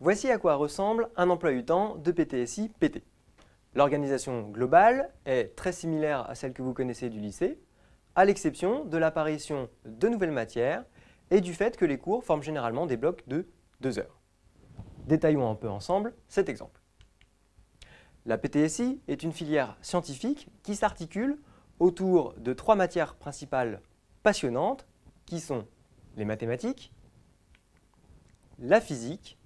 Voici à quoi ressemble un emploi du temps de PTSI-PT. L'organisation globale est très similaire à celle que vous connaissez du lycée, à l'exception de l'apparition de nouvelles matières et du fait que les cours forment généralement des blocs de 2 heures. Détaillons un peu ensemble cet exemple. La PTSI est une filière scientifique qui s'articule autour de 3 matières principales passionnantes qui sont les mathématiques, la physique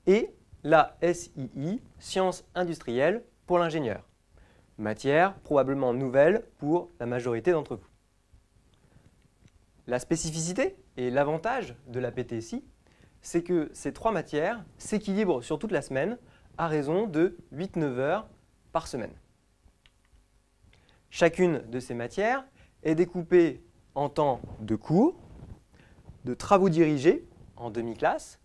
et la SII, sciences industrielles pour l'ingénieur. Matière probablement nouvelle pour la majorité d'entre vous. La spécificité et l'avantage de la PTSI, c'est que ces 3 matières s'équilibrent sur toute la semaine à raison de 8-9 heures par semaine. Chacune de ces matières est découpée en temps de cours, de travaux dirigés en demi-classe,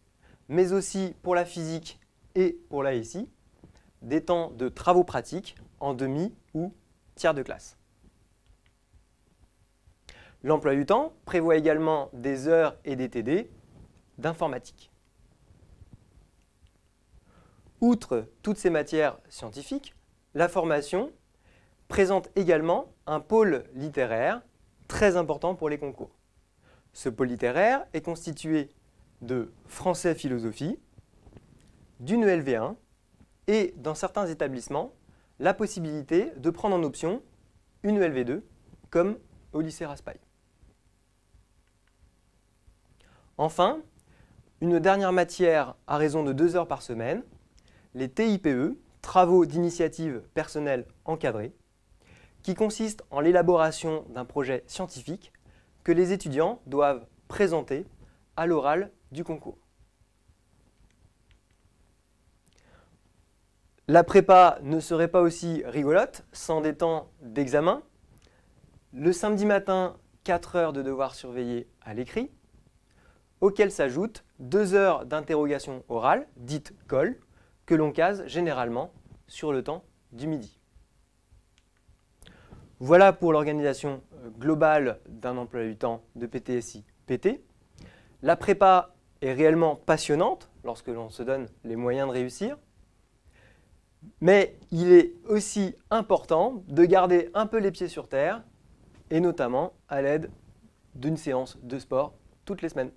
mais aussi pour la physique et pour la SI, des temps de travaux pratiques en demi ou tiers de classe. L'emploi du temps prévoit également des heures et des TD d'informatique. Outre toutes ces matières scientifiques, la formation présente également un pôle littéraire très important pour les concours. Ce pôle littéraire est constitué de français philosophie, d'une ELV1 et, dans certains établissements, la possibilité de prendre en option une ELV2, comme au lycée Raspail. Enfin, une dernière matière à raison de 2 heures par semaine, les TIPE, travaux d'initiative personnelle encadrés, qui consistent en l'élaboration d'un projet scientifique que les étudiants doivent présenter à l'oral du concours. La prépa ne serait pas aussi rigolote sans des temps d'examen. Le samedi matin, 4 heures de devoirs surveillés à l'écrit, auxquels s'ajoutent 2 heures d'interrogation orale, dite colle, que l'on case généralement sur le temps du midi. Voilà pour l'organisation globale d'un emploi du temps de PTSI-PT. La prépa est réellement passionnante lorsque l'on se donne les moyens de réussir. Mais il est aussi important de garder un peu les pieds sur terre, et notamment à l'aide d'une séance de sport toutes les semaines.